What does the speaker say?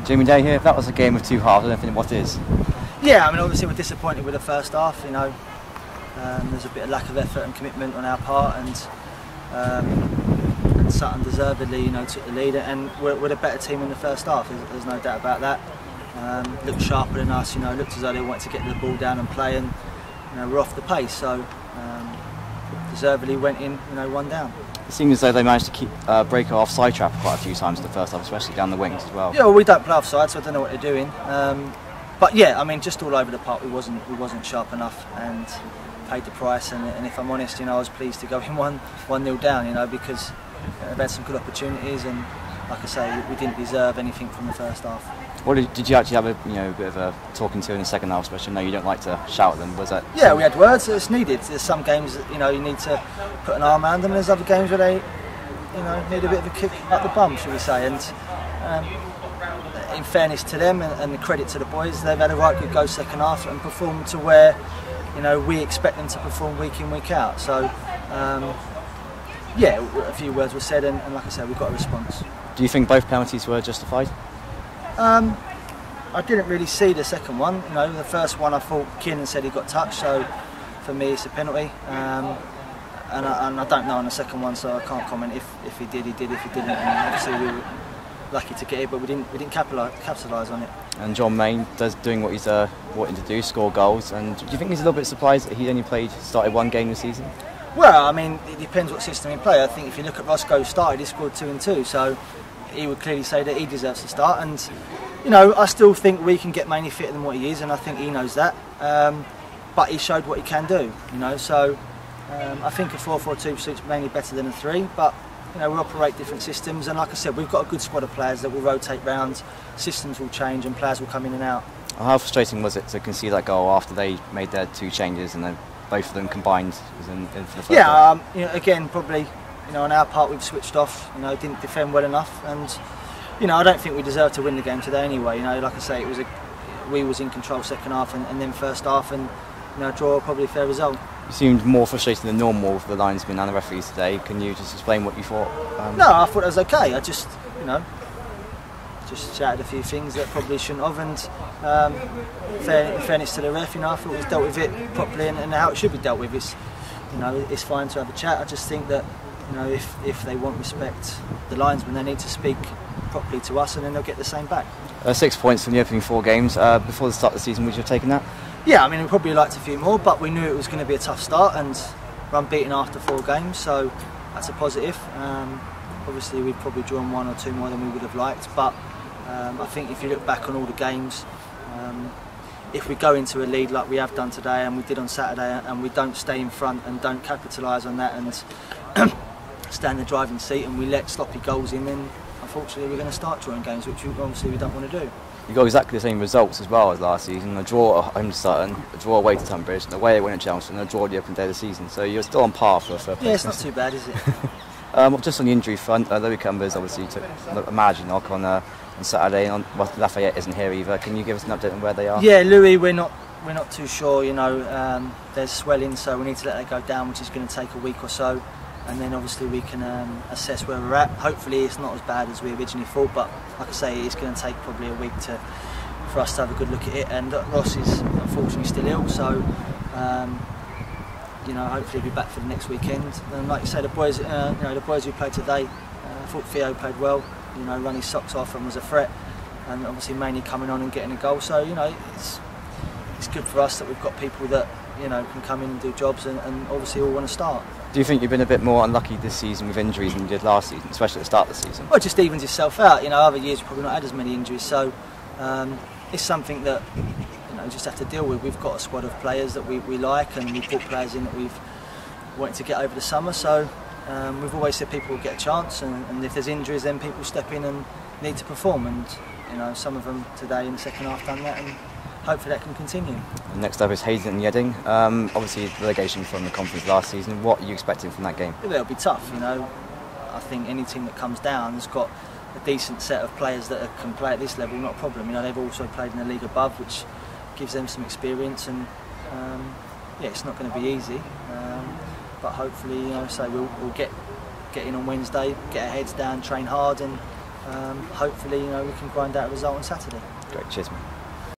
Jimmy Day here. If that was a game of two halves, I don't think what is. Yeah, I mean, obviously we're disappointed with the first half. You know, there's a bit of lack of effort and commitment on our part, and Sutton deservedly, you know, took the lead, and we're the better team in the first half. There's no doubt about that. Looked sharper than us. You know, looked as though they wanted to get the ball down and play, and you know, we're off the pace. So deservedly went in, you know, 1 down. It seems as though they managed to keep break our offside trap quite a few times in the first half, especially down the wings as well. Yeah, well, we don't play offside, so I don't know what they're doing. But yeah, I mean, just all over the park, we wasn't sharp enough and paid the price. And if I'm honest, you know, I was pleased to go in 1-0 down, you know, because they've had some good opportunities, and like I say, we didn't deserve anything from the first half. What did you actually have a bit of a talking to in the second half, especially? I know you don't like to shout at them. Was that? Yeah, we had words. It's needed. There's some games that, you know, you need to put an arm around them, and there's other games where they, you know, need a bit of a kick up the bum, shall we say? And in fairness to them and the credit to the boys, they've had a right good go second half and performed to where, you know, we expect them to perform week in, week out. So yeah, a few words were said, and like I said, we got a response. Do you think both penalties were justified? I didn't really see the second one. You know, the first one I thought Kiernan said he got touched, so for me it's a penalty. And I don't know on the second one, so I can't comment. If he did, he did. If he didn't, and obviously we were lucky to get it, but we didn't capitalise on it. And John Main doing what he's wanting to do, score goals. And do you think he's a little bit surprised that he only started 1 game this season? Well, I mean, it depends what system he play. I think if you look at Roscoe's started, he scored 2 and 2, so he would clearly say that he deserves to start. And you know, I still think we can get Mainey fitter than what he is, and I think he knows that. But he showed what he can do, you know. So I think a 4-4-2 suits Mainey better than a 3. But you know, we operate different systems, and like I said, we've got a good squad of players that will rotate round. Systems will change, and players will come in and out. How frustrating was it to concede that goal after they made their 2 changes, and then both of them combined in for the first goal? Yeah, you know, again, probably, you know, on our part we've switched off. You know, didn't defend well enough, and you know, I don't think we deserved to win the game today anyway. You know, like I say, we was in control second half, and then first half, and you know, draw probably a fair result. You seemed more frustrated than normal with the linesmen and the referees today. Can you just explain what you thought? No, I thought it was okay. I just, you know, just shouted a few things that probably shouldn't have, and in fairness to the ref, you know, I thought he's dealt with it properly and how it should be dealt with. It's, you know, it's fine to have a chat. I just think that, you know, if they want respect, the linesmen, they need to speak properly to us, and then they'll get the same back. 6 points from the opening 4 games. Before the start of the season, would you have taken that? Yeah, I mean, we probably liked a few more, but we knew it was going to be a tough start, and we're unbeaten after 4 games, so that's a positive. Obviously, we've probably drawn 1 or 2 more than we would have liked, but I think if you look back on all the games, if we go into a lead like we have done today and we did on Saturday, and we don't stay in front and don't capitalise on that and stay in the driving seat, and we let sloppy goals in, then unfortunately we're going to start drawing games, which obviously we don't want to do. You got exactly the same results as well as last season. A draw at home to Sutton, a draw away to Tunbridge, and away win at Chelmsford, and a draw the opening day of the season. So you're still on par for first place. Yeah, it's not too bad, is it? Just on the injury front, Louis Cumbers obviously took a margin knock on Saturday, and Lafayette isn't here either. Can you give us an update on where they are? Yeah, Louis, we're not too sure. You know, there's swelling, so we need to let that go down, which is going to take a week or so. And then obviously we can assess where we're at. Hopefully it's not as bad as we originally thought, but like I say, it's going to take probably a week for us to have a good look at it. And Ross is unfortunately still ill, so you know, hopefully he'll be back for the next weekend. And like you say, the boys, you know, the boys who played today, I thought Theo played well. You know, run his socks off and was a threat, and obviously mainly coming on and getting a goal. So you know, it's good for us that we've got people that, you know, can come in and do jobs, and obviously all want to start. Do you think you've been a bit more unlucky this season with injuries than you did last season, especially at the start of the season? Well, it just evens itself out. You know, other years we've probably not had as many injuries, so it's something that, you know, just have to deal with. We've got a squad of players that we like, and we've brought players in that we've wanted to get over the summer. So we've always said people will get a chance, and if there's injuries, then people step in and need to perform. And you know, some of them today in the second half done that, and hopefully that can continue. Next up is Hayden and Yedding. Obviously relegation from the conference last season. What are you expecting from that game? It'll be tough, you know. I think any team that comes down has got a decent set of players that can play at this level, not a problem. You know, they've also played in the league above, which gives them some experience, and yeah, it's not going to be easy. But hopefully, you know, so we'll get in on Wednesday, get our heads down, train hard, and hopefully, you know, we can grind out a result on Saturday. Great, cheers, man.